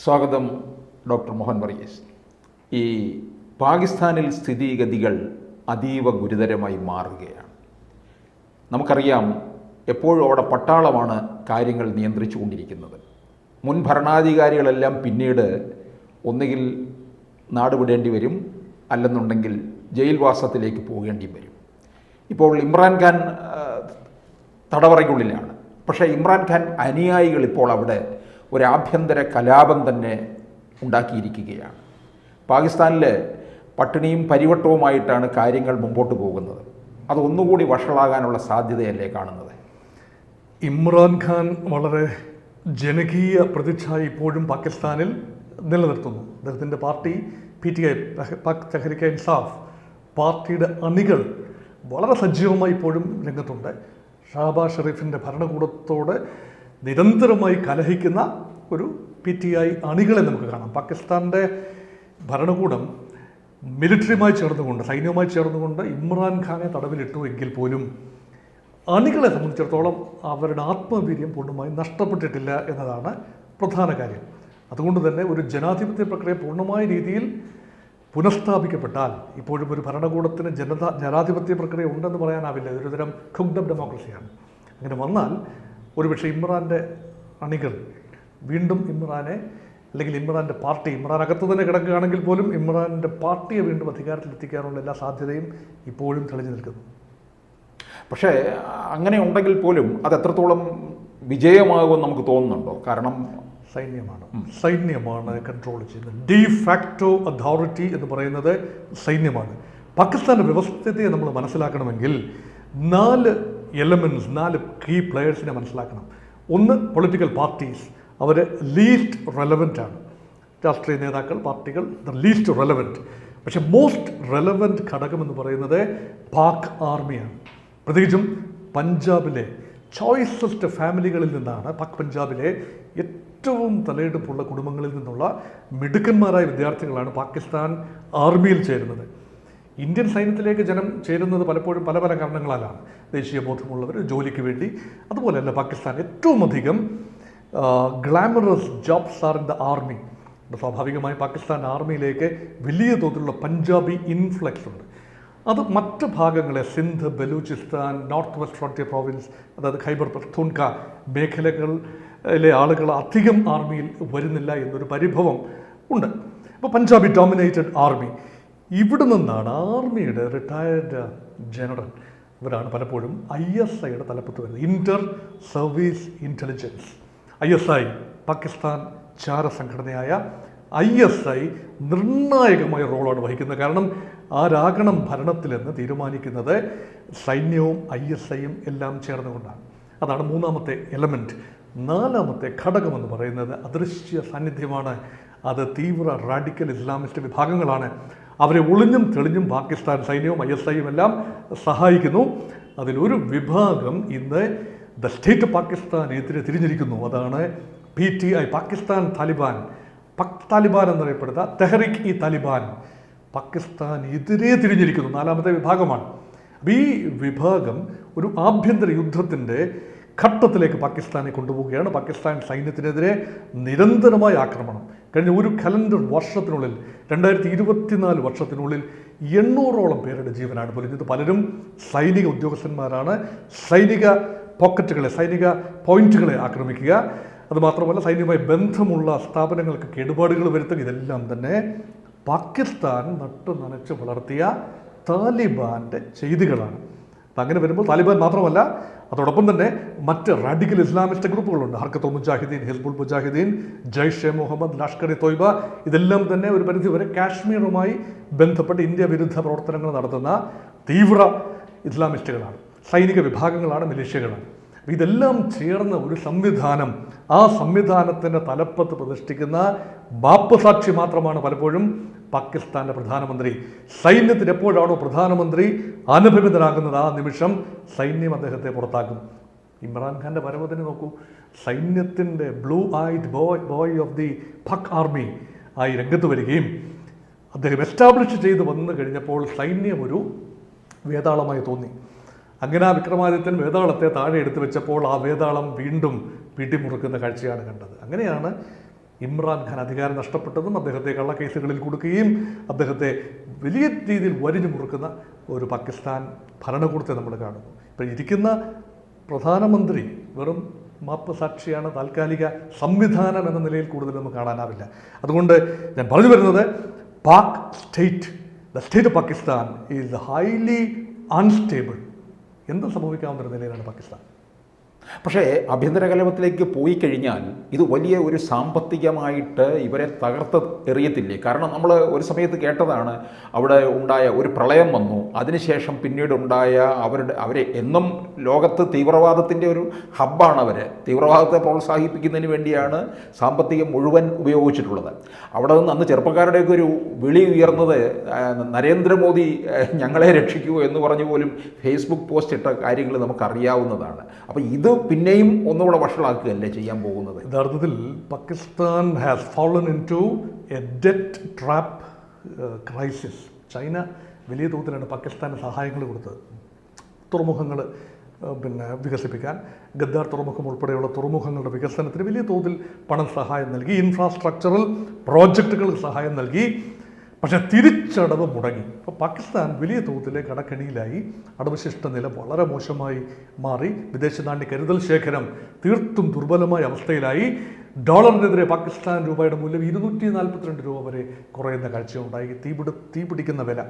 സ്വാഗതം ഡോക്ടർ മോഹൻ വർഗീസ്. ഈ പാകിസ്ഥാനിൽ സ്ഥിതിഗതികൾ അതീവ ഗുരുതരമായി മാറുകയാണ്. നമുക്കറിയാം, എപ്പോഴും അവിടെ പട്ടാളമാണ് കാര്യങ്ങൾ നിയന്ത്രിച്ചു കൊണ്ടിരിക്കുന്നത്. മുൻ ഭരണാധികാരികളെല്ലാം പിന്നീട് ഒന്നുകിൽ നാടുവിടേണ്ടി വരും, അല്ലെന്നുണ്ടെങ്കിൽ ജയിൽവാസത്തിലേക്ക് പോകേണ്ടി വരും. ഇപ്പോൾ ഇമ്രാൻഖാൻ തടവറയ്ക്കുള്ളിലാണ്. പക്ഷേ ഇമ്രാൻഖാൻ അനുയായികൾ ഇപ്പോൾ അവിടെ ഒരു ആഭ്യന്തര കലാപം തന്നെ ഉണ്ടാക്കിയിരിക്കുകയാണ്. പാകിസ്ഥാനിൽ പട്ടിണിയും പരിവട്ടവുമായിട്ടാണ് കാര്യങ്ങൾ മുമ്പോട്ട് പോകുന്നത്. അത് ഒന്നുകൂടി വഷളാകാനുള്ള സാധ്യതയല്ലേ കാണുന്നത്? ഇമ്രാൻഖാൻ വളരെ ജനകീയ പ്രതിച്ഛായ ഇപ്പോഴും പാകിസ്ഥാനിൽ നിലനിർത്തുന്നു. അദ്ദേഹത്തിൻ്റെ പാർട്ടി PTI, പാക് തെഹ്രീകെ ഇൻസാഫ് പാർട്ടിയുടെ അണികൾ വളരെ സജീവമായി ഇപ്പോഴും രംഗത്തുണ്ട്. ഷഹബാസ് ഷെരീഫിൻ്റെ ഭരണകൂടത്തോട് നിരന്തരമായി കലഹിക്കുന്ന ഒരു PTI അണികളെ നമുക്ക് കാണാം. പാകിസ്ഥാൻ്റെ ഭരണകൂടം മിലിറ്ററിയുമായി ചേർന്നുകൊണ്ട്, സൈന്യവുമായി ചേർന്നുകൊണ്ട് ഇമ്രാൻഖാനെ തടവിലിട്ടു എങ്കിൽ പോലും അണികളെ സംബന്ധിച്ചിടത്തോളം അവരുടെ ആത്മവീര്യം പൂർണ്ണമായും നഷ്ടപ്പെട്ടിട്ടില്ല എന്നതാണ് പ്രധാന കാര്യം. അതുകൊണ്ട് തന്നെ ഒരു ജനാധിപത്യ പ്രക്രിയ പൂർണ്ണമായ രീതിയിൽ പുനഃസ്ഥാപിക്കപ്പെട്ടാൽ, ഇപ്പോഴും ഒരു ഭരണകൂടത്തിന് ജനാധിപത്യ പ്രക്രിയ ഉണ്ടെന്ന് പറയാനാവില്ല. ഇതൊരു തരം കുക്ക്ഡ് അപ്പ് ഡെമോക്രസിയാണ്. അങ്ങനെ വന്നാൽ ഒരുപക്ഷെ ഇമ്രാൻ്റെ അണികൾ വീണ്ടും ഇമ്രാനെ, അല്ലെങ്കിൽ ഇമ്രാൻ്റെ പാർട്ടി, ഇമ്രാൻ അകത്ത് തന്നെ കിടക്കുകയാണെങ്കിൽ പോലും ഇമ്രാൻ്റെ പാർട്ടിയെ വീണ്ടും അധികാരത്തിലെത്തിക്കാനുള്ള എല്ലാ സാധ്യതയും ഇപ്പോഴും തെളിഞ്ഞു നിൽക്കുന്നു. പക്ഷേ അങ്ങനെ ഉണ്ടെങ്കിൽ പോലും അത് എത്രത്തോളം വിജയമാകുമെന്ന് നമുക്ക് തോന്നുന്നുണ്ടോ? കാരണം സൈന്യമാണ് കൺട്രോൾ ചെയ്യുന്നത്. ഡി ഫാക്ടോ അതോറിറ്റി എന്ന് പറയുന്നത് സൈന്യമാണ്. പാകിസ്ഥാൻ്റെ വ്യവസ്ഥിതിയെ നമ്മൾ മനസ്സിലാക്കണമെങ്കിൽ 4 എലമെൻറ്റ്സ്, 4 കീ പ്ലെയേഴ്സിനെ മനസ്സിലാക്കണം. ഒന്ന്, പൊളിറ്റിക്കൽ പാർട്ടീസ്. അവർ ലീസ്റ്റ് റെലവൻ്റ് ആണ്. രാഷ്ട്രീയ നേതാക്കൾ, പാർട്ടികൾ ലീസ്റ്റ് റെലവൻറ്റ്. പക്ഷേ മോസ്റ്റ് റെലവൻറ്റ് ഘടകം എന്ന് പറയുന്നത് പാക് ആർമിയാണ്. പ്രത്യേകിച്ചും പഞ്ചാബിലെ ചോയ്സസ്റ്റ് ഫാമിലികളിൽ നിന്നാണ്, പാക് പഞ്ചാബിലെ ഏറ്റവും തലയെടുപ്പുള്ള കുടുംബങ്ങളിൽ നിന്നുള്ള മിടുക്കന്മാരായ വിദ്യാർത്ഥികളാണ് പാകിസ്ഥാൻ ആർമിയിൽ ചേരുന്നത്. ഇന്ത്യൻ സൈന്യത്തിലേക്ക് ജനം ചേരുന്നത് പലപ്പോഴും പല കാരണങ്ങളാലാണ്. ദേശീയ ബോധമുള്ളവർ, ജോലിക്ക് വേണ്ടി. അതുപോലെയല്ല പാകിസ്ഥാൻ ഏറ്റവും അധികം glamorous jobs are in the army. സ്വാഭാവികമായി പാകിസ്ഥാൻ ആർമിയിലേക്ക് വലിയ തോതിലുള്ള പഞ്ചാബി ഇൻഫ്ലക്സ് ഉണ്ട്. അത് മറ്റ് ഭാഗങ്ങളെ, Sindh, Balochistan, north west frontier province, അതായത് ഖൈബർ പഖ്തൂൺഖ മേഖലകളിലെ ആളുകൾ അധികം ആർമിയിൽ വരുന്നില്ല എന്നൊരു പരിഭവം ഉണ്ട്. അപ്പോൾ പഞ്ചാബി ഡോമിനേറ്റഡ് ആർമി. ഇവിടെ നിന്നാണ് ആർമിയുടെ റിട്ടയർഡ് ജനറൽ, ഇവരാണ് പലപ്പോഴും ISIയുടെ തലപ്പത്ത് വരുന്നത്. Inter service intelligence. ISI, Pakistan ചാര സംഘടനയായ ISI നിർണായകമായ റോളാണ് വഹിക്കുന്നത്. കാരണം ആരാകണം ഭരണത്തിലെന്ന് തീരുമാനിക്കുന്നത് സൈന്യവും ISIയും എല്ലാം ചേർന്നുകൊണ്ടാണ്. അതാണ് മൂന്നാമത്തെ എലമെൻറ്റ്. നാലാമത്തെ ഘടകമെന്ന് പറയുന്നത് അദൃശ്യ സാന്നിധ്യമാണ്. അത് തീവ്ര റാഡിക്കൽ ഇസ്ലാമിസ്റ്റ് വിഭാഗങ്ങളാണ്. അവരെ ഒളിഞ്ഞും തെളിഞ്ഞും പാകിസ്ഥാൻ സൈന്യവും ISIയും എല്ലാം സഹായിക്കുന്നു. അതിലൊരു വിഭാഗം ഇന്ന് ദ സ്റ്റേറ്റ് പാകിസ്ഥാനെതിരെ തിരിഞ്ഞിരിക്കുന്നു. അതാണ് PTI, പാകിസ്ഥാൻ താലിബാൻ. താലിബാൻ എന്നറിയപ്പെടുന്ന തെഹ്രീക് ഇ താലിബാൻ പാകിസ്ഥാനെതിരെ തിരിഞ്ഞിരിക്കുന്നു. നാലാമത്തെ വിഭാഗമാണ്. ഈ വിഭാഗം ഒരു ആഭ്യന്തര യുദ്ധത്തിൻ്റെ ഘട്ടത്തിലേക്ക് പാകിസ്ഥാനെ കൊണ്ടുപോവുകയാണ്. പാകിസ്ഥാൻ സൈന്യത്തിനെതിരെ നിരന്തരമായ ആക്രമണം. കഴിഞ്ഞ ഒരു കലണ്ടർ വർഷത്തിനുള്ളിൽ, 2024 വർഷത്തിനുള്ളിൽ 800ഓളം പേരുടെ ജീവനാണ് പൊലിഞ്ഞത്. പലരും സൈനിക ഉദ്യോഗസ്ഥന്മാരാണ്. സൈനിക പോക്കറ്റുകളെ, സൈനിക പോയിന്റുകളെ ആക്രമിക്കുക, അതുമാത്രമല്ല സൈന്യവുമായി ബന്ധമുള്ള സ്ഥാപനങ്ങൾക്ക് കേടുപാടുകൾ വരുത്തുക. ഇതെല്ലാം തന്നെ പാകിസ്ഥാൻ നട്ടു നനച്ച് വളർത്തിയ താലിബാൻ്റെ ചെയ്തികളാണ്. അപ്പം അങ്ങനെ വരുമ്പോൾ താലിബാൻ മാത്രമല്ല, അതോടൊപ്പം തന്നെ മറ്റ് റാഡിക്കൽ ഇസ്ലാമിസ്റ്റ് ഗ്രൂപ്പുകളുണ്ട്. ഹർക്കത്തുൽ മുജാഹിദീൻ, ഹിസ്ബുൾ മുജാഹിദീൻ, ജയ്ഷെ മുഹമ്മദ്, ലഷ്കർ ഇ തോയ്ബ. ഇതെല്ലാം തന്നെ ഒരു പരിധിവരെ കാശ്മീറുമായി ബന്ധപ്പെട്ട് ഇന്ത്യ വിരുദ്ധ പ്രവർത്തനങ്ങൾ നടത്തുന്ന തീവ്ര ഇസ്ലാമിസ്റ്റുകളാണ്. സൈനിക വിഭാഗങ്ങളാണ്, മിലിഷ്യകളാണ്. ഇതെല്ലാം ചേർന്ന ഒരു സംവിധാനം. ആ സംവിധാനത്തിൻ്റെ തലപ്പത്ത് പ്രതിഷ്ഠിക്കുന്ന ബാപ്പസാക്ഷി മാത്രമാണ് പലപ്പോഴും പാകിസ്ഥാൻ്റെ പ്രധാനമന്ത്രി. സൈന്യത്തിന് എപ്പോഴാണോ പ്രധാനമന്ത്രി അനഭിമിതനാകുന്നത്, ആ നിമിഷം സൈന്യം അദ്ദേഹത്തെ പുറത്താക്കും. ഇമ്രാൻഖാൻ്റെ വരവതിന് നോക്കൂ. സൈന്യത്തിൻ്റെ blue eyed boy of the Pak army ആയി രംഗത്ത് വരികയും അദ്ദേഹം എസ്റ്റാബ്ലിഷ് ചെയ്ത് വന്നു കഴിഞ്ഞപ്പോൾ സൈന്യം ഒരു വേതാളമായി തോന്നി. അങ്ങനെ ആ വിക്രമാദിത്യൻ വേതാളത്തെ താഴെ എടുത്തു വെച്ചപ്പോൾ ആ വേതാളം വീണ്ടും പിടിമുറുക്കുന്ന കാഴ്ചയാണ് കണ്ടത്. അങ്ങനെയാണ് ഇമ്രാൻഖാൻ അധികാരം നഷ്ടപ്പെട്ടതും അദ്ദേഹത്തെ കള്ളക്കേസുകളിൽ കൊടുക്കുകയും അദ്ദേഹത്തെ വലിയ രീതിയിൽ വരിഞ്ഞു മുറുക്കുന്ന ഒരു പാകിസ്ഥാൻ ഭരണകൂടത്തെ നമ്മൾ കാണുന്നു. ഇപ്പം ഇരിക്കുന്ന പ്രധാനമന്ത്രി വെറും മാപ്പ് സാക്ഷിയാണ്, താൽക്കാലിക സംവിധാനം എന്ന നിലയിൽ കൂടുതൽ നമുക്ക് കാണാനാവില്ല. അതുകൊണ്ട് ഞാൻ പറഞ്ഞു വരുന്നത് Pak state, the state of Pakistan is highly unstable. എന്തും സംഭവിക്കാവുന്ന ഒരു നിലയിലാണ് പാകിസ്ഥാൻ. പക്ഷേ ആഭ്യന്തര കലപത്തിലേക്ക് പോയി കഴിഞ്ഞാൽ ഇത് വലിയ ഒരു സാമ്പത്തികമായിട്ട് ഇവരെ തകർത്ത് എറിയത്തില്ലേ? കാരണം നമ്മൾ ഒരു സമയത്ത് കേട്ടതാണ്, അവിടെ ഉണ്ടായ ഒരു പ്രളയം വന്നു, അതിനുശേഷം പിന്നീട് ഉണ്ടായ അവരെ എന്നും ലോകത്ത് തീവ്രവാദത്തിൻ്റെ ഒരു ഹബ്ബാണ് അവർ. തീവ്രവാദത്തെ പ്രോത്സാഹിപ്പിക്കുന്നതിന് വേണ്ടിയാണ് സാമ്പത്തികം മുഴുവൻ ഉപയോഗിച്ചിട്ടുള്ളത്. അവിടെ നിന്ന് അന്ന് ചെറുപ്പക്കാരുടെയൊക്കെ ഒരു വിളി ഉയർന്നത് നരേന്ദ്രമോദി ഞങ്ങളെ രക്ഷിക്കൂ എന്ന് പറഞ്ഞു പോലും ഫേസ്ബുക്ക് പോസ്റ്റ് ഇട്ട കാര്യങ്ങൾ നമുക്കറിയാവുന്നതാണ്. അപ്പോൾ ഇത് പിന്നെയും ഒന്നുകൂടെ വഷളാക്കുകയല്ലേ ചെയ്യാൻ പോകുന്നത്? യഥാർത്ഥത്തിൽ Pakistan has fallen into a debt trap crisis. China വലിയ തോതിലാണ് പാകിസ്ഥാന് സഹായങ്ങൾ കൊടുത്തത്. തുറമുഖങ്ങൾ വികസിപ്പിക്കാൻ, ഗദ്ദാർ തുറമുഖം ഉൾപ്പെടെയുള്ള തുറമുഖങ്ങളുടെ വികസനത്തിന് വലിയ തോതിൽ പണം സഹായം നൽകി, ഇൻഫ്രാസ്ട്രക്ചറൽ പ്രോജക്റ്റുകൾക്ക് സഹായം നൽകി. പക്ഷേ തിരിച്ചടവ് മുടങ്ങി. അപ്പോൾ പാകിസ്ഥാൻ വലിയ തോതിലെ കടക്കണിയിലായി. അടവശിഷ്ട നില വളരെ മോശമായി മാറി. വിദേശ നാണ്യ കരുതൽ ശേഖരം തീർത്തും ദുർബലമായ അവസ്ഥയിലായി. ഡോളറിനെതിരെ പാകിസ്ഥാൻ രൂപയുടെ മൂല്യം 242 രൂപ വരെ കുറയുന്ന കാഴ്ചയുണ്ടായി. തീപിടിക്കുന്ന വില.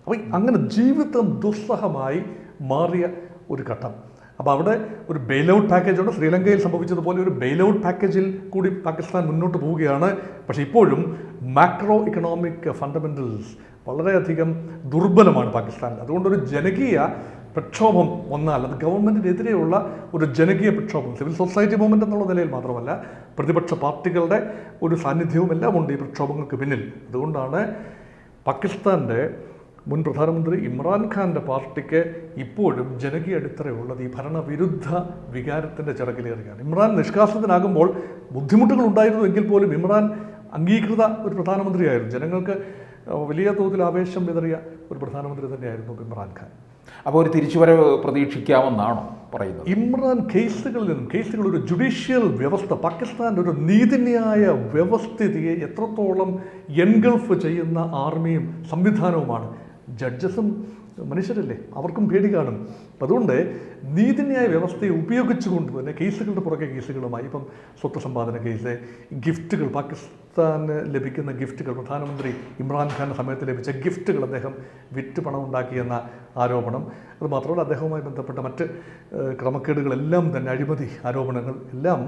അപ്പോൾ അങ്ങനെ ജീവിതം ദുസ്സഹമായി മാറിയ ഒരു ഘട്ടം. അപ്പോൾ അവിടെ ഒരു ബെയിൽ ഔട്ട് പാക്കേജ് ഉണ്ട്. ശ്രീലങ്കയിൽ സംഭവിച്ചതുപോലെ ഒരു ബെയിൽ ഔട്ട് പാക്കേജിൽ കൂടി പാകിസ്ഥാൻ മുന്നോട്ട് പോവുകയാണ്. പക്ഷേ ഇപ്പോഴും മാക്രോ ഇക്കണോമിക് ഫണ്ടമെൻ്റൽസ് വളരെയധികം ദുർബലമാണ് പാകിസ്ഥാനിൽ. അതുകൊണ്ടൊരു ജനകീയ പ്രക്ഷോഭം വന്നാൽ അത് ഗവൺമെൻറ്റിനെതിരെയുള്ള ഒരു ജനകീയ പ്രക്ഷോഭം, സിവിൽ സൊസൈറ്റി മൂവ്മെൻറ്റ് എന്നുള്ള നിലയിൽ മാത്രമല്ല, പ്രതിപക്ഷ പാർട്ടികളുടെ ഒരു സാന്നിധ്യവും എല്ലാം ഉണ്ട് ഈ പ്രക്ഷോഭങ്ങൾക്ക് പിന്നിൽ. അതുകൊണ്ടാണ് പാകിസ്ഥാൻ്റെ മുൻ പ്രധാനമന്ത്രി ഇമ്രാൻഖാൻ്റെ പാർട്ടിക്ക് ഇപ്പോഴും ജനകീയ അടിത്തറയുള്ളത് ഈ ഭരണവിരുദ്ധ വികാരത്തിൻ്റെ ചിറകിലേറുകയാണ്. ഇമ്രാൻ നിഷ്കാസിതനാകുമ്പോൾ ബുദ്ധിമുട്ടുകൾ ഉണ്ടായിരുന്നു എങ്കിൽ പോലും ഇമ്രാൻ അംഗീകൃത ഒരു പ്രധാനമന്ത്രിയായിരുന്നു. ജനങ്ങൾക്ക് വലിയ തോതിൽ ആവേശം വിതറിയ ഒരു പ്രധാനമന്ത്രി തന്നെയായിരുന്നു ഇമ്രാൻഖാൻ. അപ്പോൾ ഒരു തിരിച്ചുവരവ് പ്രതീക്ഷിക്കാമെന്നാണോ പറയുന്നത്? ഇമ്രാൻ കേസുകൾ ഒരു ജുഡീഷ്യൽ വ്യവസ്ഥ, പാകിസ്ഥാൻ്റെ ഒരു നീതിന്യായ വ്യവസ്ഥിതിയെ എത്രത്തോളം എൻഗൾഫ് ചെയ്യുന്ന ആർമിയും സംവിധാനവുമാണ്. ജഡ്ജസും മനുഷ്യരല്ലേ, അവർക്കും പേടി കാണും. അതുകൊണ്ട് നീതിന്യായ വ്യവസ്ഥയെ ഉപയോഗിച്ചുകൊണ്ട് തന്നെ കേസുകളുടെ പുറകെ കേസുകളുമായി, ഇപ്പം സ്വത്ത് സമ്പാദന കേസ്, ഗിഫ്റ്റുകൾ, പാകിസ്ഥാന് ലഭിക്കുന്ന ഗിഫ്റ്റുകൾ, പ്രധാനമന്ത്രി ഇമ്രാൻഖാൻ്റെ സമയത്ത് ലഭിച്ച ഗിഫ്റ്റുകൾ അദ്ദേഹം വിറ്റ് പണം ഉണ്ടാക്കിയെന്ന ആരോപണം. അതുമാത്രമല്ല അദ്ദേഹവുമായി ബന്ധപ്പെട്ട മറ്റ് ക്രമക്കേടുകളെല്ലാം തന്നെ, അഴിമതി ആരോപണങ്ങൾ എല്ലാം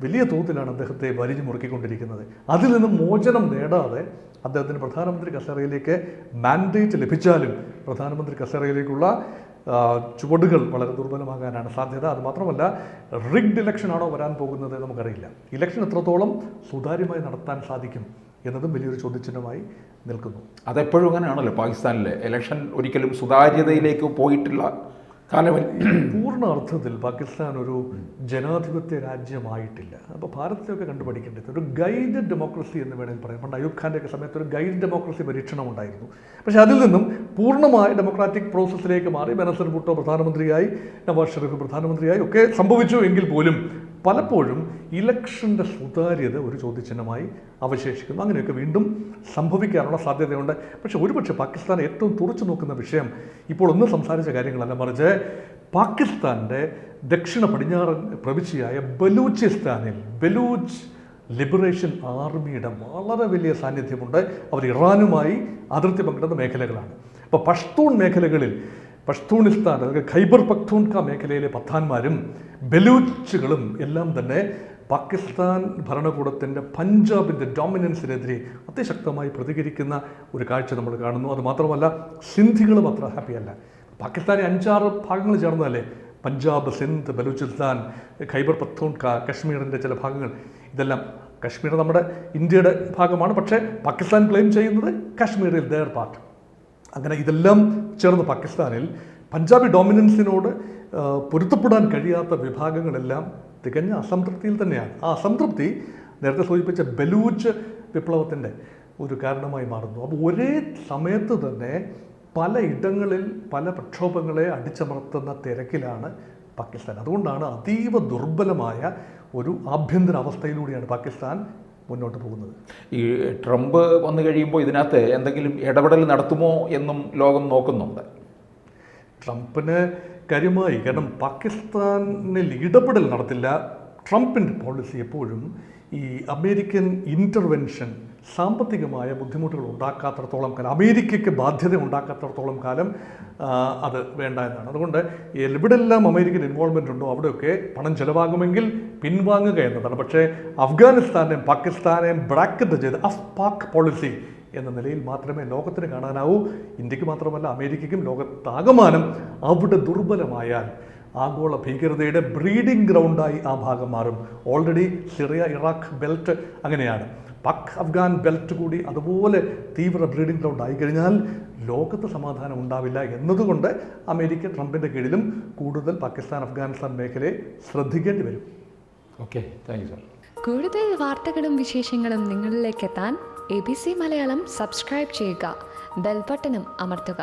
വലിയ തോതിലാണ് അദ്ദേഹത്തെ വരിഞ്ഞു മുറുക്കിക്കൊണ്ടിരിക്കുന്നത്. അതിൽ നിന്നും മോചനം നേടാതെ അദ്ദേഹത്തിന് പ്രധാനമന്ത്രി കസേരയിലേക്ക് മാൻഡേറ്റ് ലഭിച്ചാലും പ്രധാനമന്ത്രി കസേരയിലേക്കുള്ള ചുവടുകൾ വളരെ ദുർബലമാകാനാണ് സാധ്യത. അതുമാത്രമല്ല, റിഗ്ഡ് ഇലക്ഷനാണോ വരാൻ പോകുന്നത് നമുക്കറിയില്ല. ഇലക്ഷൻ എത്രത്തോളം സുതാര്യമായി നടത്താൻ സാധിക്കും എന്നതും വലിയൊരു ചോദ്യചിഹ്നമായി നിൽക്കുന്നു. അതെപ്പോഴും അങ്ങനെയാണല്ലോ പാകിസ്ഥാനിലെ ഇലക്ഷൻ ഒരിക്കലും സുതാര്യതയിലേക്ക് പോയിട്ടില്ല കാലമല്ല. പൂർണ്ണ അർത്ഥത്തിൽ പാകിസ്ഥാൻ ഒരു ജനാധിപത്യ രാജ്യമായിട്ടില്ല. അപ്പോൾ ഭാരതത്തിലൊക്കെ കണ്ടുപഠിക്കേണ്ടത് ഒരു ഗൈഡ് ഡെമോക്രസി എന്ന് വേണമെങ്കിൽ പറയാം. പണ്ട് അയൂബ് ഖാൻ്റെയൊക്കെ സമയത്ത് ഒരു ഗൈഡ് ഡെമോക്രസി പരീക്ഷണം ഉണ്ടായിരുന്നു. പക്ഷേ അതിൽ നിന്നും പൂർണ്ണമായ ഡെമോക്രാറ്റിക് പ്രോസസ്സിലേക്ക് മാറി ബെനസർ ഭുട്ടോ പ്രധാനമന്ത്രിയായി, നവാസ് ഷെരീഫ് പ്രധാനമന്ത്രിയായി ഒക്കെ സംഭവിച്ചു എങ്കിൽ പോലും പലപ്പോഴും ഇലക്ഷൻ്റെ സുതാര്യത ഒരു ചോദ്യചിഹ്നമായി അവശേഷിക്കുന്നു. അങ്ങനെയൊക്കെ വീണ്ടും സംഭവിക്കാനുള്ള സാധ്യതയുണ്ട്. പക്ഷേ ഒരുപക്ഷെ പാകിസ്ഥാൻ ഏറ്റവും തുറച്ചു നോക്കുന്ന വിഷയം ഇപ്പോൾ ഒന്നും സംസാരിച്ച കാര്യങ്ങളല്ല, മറിച്ച് പാകിസ്ഥാൻ്റെ ദക്ഷിണ പടിഞ്ഞാറൻ പ്രവിശ്യയായ ബലൂചിസ്ഥാനിൽ ബലൂച്ച് ലിബറേഷൻ ആർമിയുടെ വളരെ വലിയ സാന്നിധ്യമുണ്ട്. അവർ ഇറാനുമായി അതിർത്തി പങ്കിടുന്ന മേഖലകളാണ്. അപ്പോൾ പഷ്തൂൺ മേഖലകളിൽ, പഷ്തൂണിസ്ഥാൻ അതായത് ഖൈബർ പഖ്തൂൺഖ മേഖലയിലെ പത്താന്മാരും ബലൂച്ചുകളും എല്ലാം തന്നെ പാകിസ്ഥാൻ ഭരണകൂടത്തിൻ്റെ പഞ്ചാബിൻ്റെ ഡോമിനൻസിനെതിരെ അതിശക്തമായി പ്രതികരിക്കുന്ന ഒരു കാഴ്ച നമ്മൾ കാണുന്നു. അതുമാത്രമല്ല, സിന്ധികളും അത്ര ഹാപ്പിയല്ല. പാകിസ്ഥാനെ 5-6 ഭാഗങ്ങൾ ചേർന്നതല്ലേ, പഞ്ചാബ്, സിന്ധ്, ബലൂചിസ്ഥാൻ, ഖൈബർ പഖ്തൂൺഖ, കശ്മീരിൻ്റെ ചില ഭാഗങ്ങൾ. ഇതെല്ലാം കശ്മീർ നമ്മുടെ ഇന്ത്യയുടെ ഭാഗമാണ്, പക്ഷേ പാകിസ്ഥാൻ ക്ലെയിം ചെയ്യുന്നത് കാശ്മീരിൽ ദെയർ പാർട്ട്. അങ്ങനെ ഇതെല്ലാം ചേർന്ന് പാകിസ്ഥാനിൽ പഞ്ചാബി ഡോമിനൻസിനോട് പൊരുത്തപ്പെടാൻ കഴിയാത്ത വിഭാഗങ്ങളെല്ലാം തികഞ്ഞ അസംതൃപ്തിയിൽ തന്നെയാണ്. ആ അസംതൃപ്തി നേരത്തെ സൂചിപ്പിച്ച ബലൂച്ച് വിപ്ലവത്തിൻ്റെ ഒരു കാരണമായി മാറുന്നു. അപ്പോൾ ഒരേ സമയത്ത് തന്നെ പല ഇടങ്ങളിൽ പല പ്രക്ഷോഭങ്ങളെ അടിച്ചമർത്തുന്ന തിരക്കിലാണ് പാകിസ്ഥാൻ. അതുകൊണ്ടാണ് അതീവ ദുർബലമായ ഒരു ആഭ്യന്തര അവസ്ഥയിലൂടെയാണ് പാകിസ്ഥാൻ മുന്നോട്ട് പോകുന്നത്. ഈ ട്രംപ് വന്നു കഴിയുമ്പോൾ ഇതിനകത്ത് എന്തെങ്കിലും ഇടപെടൽ നടത്തുമോ എന്നും ലോകം നോക്കുന്നുണ്ട്. ട്രംപിന് കാര്യമായി, കാരണം പാകിസ്ഥാനിൽ ഇടപെടൽ നടത്തില്ല. ട്രംപിൻ്റെ പോളിസി എപ്പോഴും ഈ അമേരിക്കൻ ഇൻ്റർവെൻഷൻ സാമ്പത്തികമായ ബുദ്ധിമുട്ടുകൾ ഉണ്ടാക്കാത്തിടത്തോളം കാലം, അമേരിക്കയ്ക്ക് ബാധ്യത ഉണ്ടാക്കാത്തിടത്തോളം കാലം അത് വേണ്ട എന്നാണ്. അതുകൊണ്ട് എവിടെല്ലാം അമേരിക്കൻ ഇൻവോൾവ്മെൻ്റ് ഉണ്ടോ അവിടെയൊക്കെ പണം ചിലവാകുമെങ്കിൽ പിൻവാങ്ങുക എന്നതാണ്. പക്ഷേ അഫ്ഗാനിസ്ഥാനെയും പാകിസ്ഥാനെയും ബ്രാക്കറ്റ് ചെയ്ത് പാക് പോളിസി എന്ന നിലയിൽ മാത്രമേ ലോകത്തിന് കാണാനാവൂ. ഇന്ത്യക്ക് മാത്രമല്ല അമേരിക്കയ്ക്കും ലോകത്താകമാനം അവിടെ ദുർബലമായാൽ ആഗോള ഭീകരതയുടെ ബ്രീഡിംഗ് ഗ്രൗണ്ടായി ആ ഭാഗം മാറും. ഓൾറെഡി സിറിയ ഇറാഖ് ബെൽറ്റ് അങ്ങനെയാണ്. പാക് അഫ്ഗാൻ ബെൽറ്റ് കൂടി അതുപോലെ തീവ്ര ബ്രീഡിംഗ് ഗ്രൗണ്ട് ആയിക്കഴിഞ്ഞാൽ ലോകത്ത് സമാധാനം ഉണ്ടാവില്ല എന്നതുകൊണ്ട് അമേരിക്ക ട്രംപിൻ്റെ കീഴിലും കൂടുതൽ പാകിസ്ഥാൻ അഫ്ഗാനിസ്ഥാൻ മേഖലയെ ശ്രദ്ധിക്കേണ്ടി വരും. Okay, thank you sir. കൂടുതൽ വാർത്തകളും വിശേഷങ്ങളും നിങ്ങളിലേക്ക് എത്താൻ ABC മലയാളം സബ്സ്ക്രൈബ് ചെയ്യുക, ബെൽ ബട്ടണും അമർത്തുക.